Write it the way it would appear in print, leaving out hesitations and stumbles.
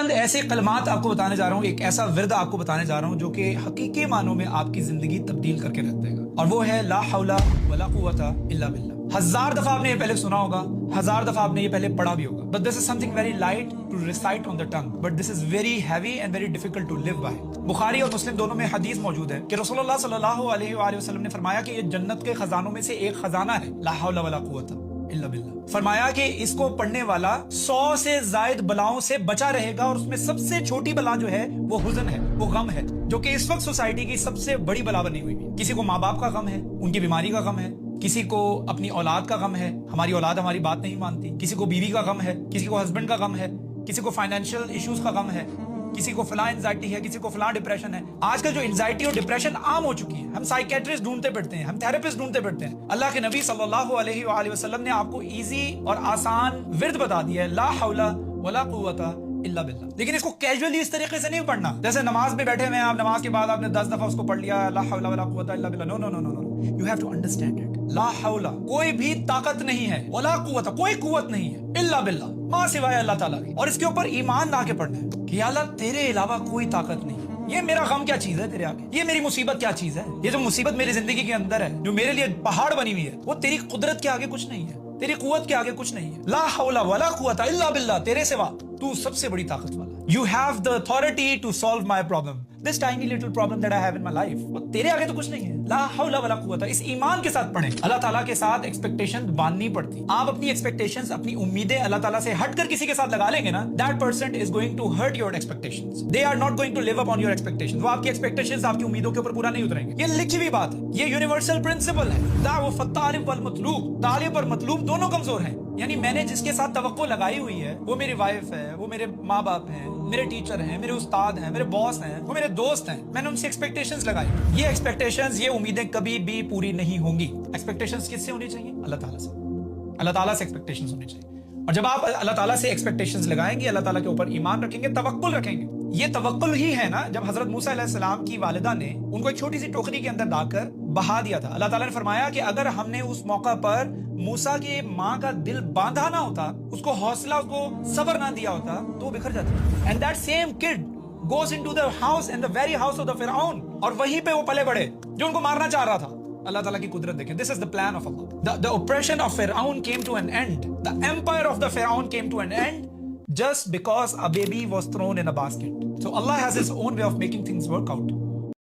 چند ایسے کلمات آپ کو بتانے جا رہا ہوں، ایک ایسا ورد آپ کو بتانے جا رہا ہوں جو کہ حقیقی معنوں میں آپ کی زندگی تبدیل کر کے رکھ دے گا، اور وہ ہے لا حول ولا قوت الا باللہ۔ 1000 دفعہ آپ نے یہ پہلے سنا ہوگا، 1000 دفعہ آپ نے یہ پہلے پڑھا بھی ہوگا، but this is something very light to recite on the tongue, but this is very heavy and very difficult to live by۔ بخاری اور مسلم دونوں میں حدیث موجود ہے کہ رسول اللہ صلی اللہ علیہ وآلہ وسلم نے فرمایا کہ یہ جنت کے خزانوں میں سے ایک خزانہ ہے، لا حول ولا قوت الا باللہ۔ فرمایا کہ اس کو پڑھنے والا 100 سے زائد بلاؤں سے بچا رہے گا، اور اس میں سب سے چھوٹی بلا جو ہے وہ حزن ہے، وہ غم ہے، جو کہ اس وقت سوسائٹی کی سب سے بڑی بلا بنی ہوئی ہے۔ کسی کو ماں باپ کا غم ہے، ان کی بیماری کا غم ہے، کسی کو اپنی اولاد کا غم ہے، ہماری اولاد ہماری بات نہیں مانتی، کسی کو بیوی کا غم ہے، کسی کو ہسبینڈ کا غم ہے، کسی کو فائنینشیل ایشوز کا غم ہے، کسی کو فلاں انزائٹی ہے، کسی کو فلاں ڈپریشن ہے۔ آج کل جو انزائٹی اور ڈپریشن عام ہو چکی ہے، ہم سائیکیٹرسٹ ڈھونڈتے پھرتے ہیں، ہم تھراپسٹ ڈھونڈتے پھرتے ہیں۔ اللہ کے نبی صلی اللہ علیہ وآلہ وسلم نے آپ کو ایزی اور آسان ورد بتا دیا ہے، لا حول ولا قوت الا باللہ، لیکن اس کو کیجولی اس طریقے سے نہیں پڑھنا جیسے نماز میں بیٹھے ہوئے ہیں آپ، نماز کے بعد آپ نے 10 دفعہ اس کو پڑھ لیا، لا حول ولا قوت الا باللہ۔ No no no no no, you have to understand it. لا حول، کوئی بھی طاقت نہیں ہے، ولا قوت، کوئی قوت نہیں ہے، الا باللہ، ماں سوائے اللہ تعالیٰ کی، اور اس کے اوپر ایمان لا کے پڑھنا ہے کہ یا اللہ تیرے علاوہ کوئی طاقت نہیں ہے، یہ میرا غم کیا چیز ہے تیرے آگے، یہ میری مصیبت کیا چیز ہے، یہ جو مصیبت میری زندگی کے اندر ہے، جو میرے لیے پہاڑ بنی ہوئی ہے، وہ تیری قدرت کے آگے کچھ نہیں ہے، تیری قوت کے آگے کچھ نہیں ہے۔ لا حول ولا قوت الا باللہ، تیرے سوا تو سب سے بڑی طاقت والا۔ You have the authority to solve my problem, this tiny little problem that I have in my life۔ وہ تیرے آگے تو کچھ نہیں ہے۔ لا حول ولا قوت، اس ایمان کے ساتھ پڑھیں۔ اللہ تعالیٰ کے ساتھ ایکسپیکٹیشن باندھنی پڑتی۔ آپ اپنی ایکسپیکٹیشنز، اپنی امیدیں اللہ تعالیٰ سے ہٹ کر کسی کے ساتھ لگا لیں گے نا، that person is going to hurt your expectations, they are not going to live up on your expectations۔ وہ آپ کی ایکسپیکٹیشنز، آپ کی امیدوں کے اوپر پورا نہیں اتریں گے۔ یہ لکھی ہوئی بات ہے، یہ یونیورسل پرنسپل ہے، دعوۃ الطالب والمطلوب، طالب اور مطلوب دونوں کمزور ہیں۔ یعنی میں نے جس کے ساتھ توقع لگائی ہوئی ہے، وہ میری وائف ہے، وہ میرے ماں باپ ہیں، میرے ٹیچر ہیں، میرے استاد ہیں، میرے باس ہیں، وہ میرے دوست ہیں، میں نے ان سے ایکسپیکٹیشنز لگائی۔ یہ ایکسپیکٹیشنز، یہ امیدیں کبھی بھی پوری نہیں ہوں گی۔ ایکسپیکٹیشنز کس سے ہونی چاہیے؟ اللہ تعالیٰ سے۔ اللہ تعالیٰ سے ایکسپیکٹیشنز ہونی چاہیے، اور جب آپ اللہ تعالیٰ سے ایکسپیکٹیشنز لگائیں گے، اللہ تعالیٰ کے اوپر ایمان رکھیں گے، توکل رکھیں گے۔ یہ توکل ہی ہے نا جب حضرت موسیٰ علیہ السلام کی والدہ نے ان کو ایک چھوٹی سی ٹوکری کے اندر ڈال کر بہا دیا تھا۔ اللہ تعالیٰ نے فرمایا کہ اگر ہم نے اس موقع پر موسیٰ کی ماں کا دل باندھا نہ ہوتا، اس کو حوصلہ، اس کو صبر نہ دیا ہوتا، تو وہ بکھر جاتا۔ And that same kid goes into the house, in the very house of the Pharaoh، اور وہیں پہ وہ پلے بڑھے جو ان کو مارنا چاہ رہا تھا۔ اللہ تعالیٰ کی قدرت دیکھیں، this is the plan of Allah۔ The oppression of Pharaoh came to an end, the empire of the Pharaoh came to an end just because a baby was thrown in a basket۔ So Allah has His own way of making things work out۔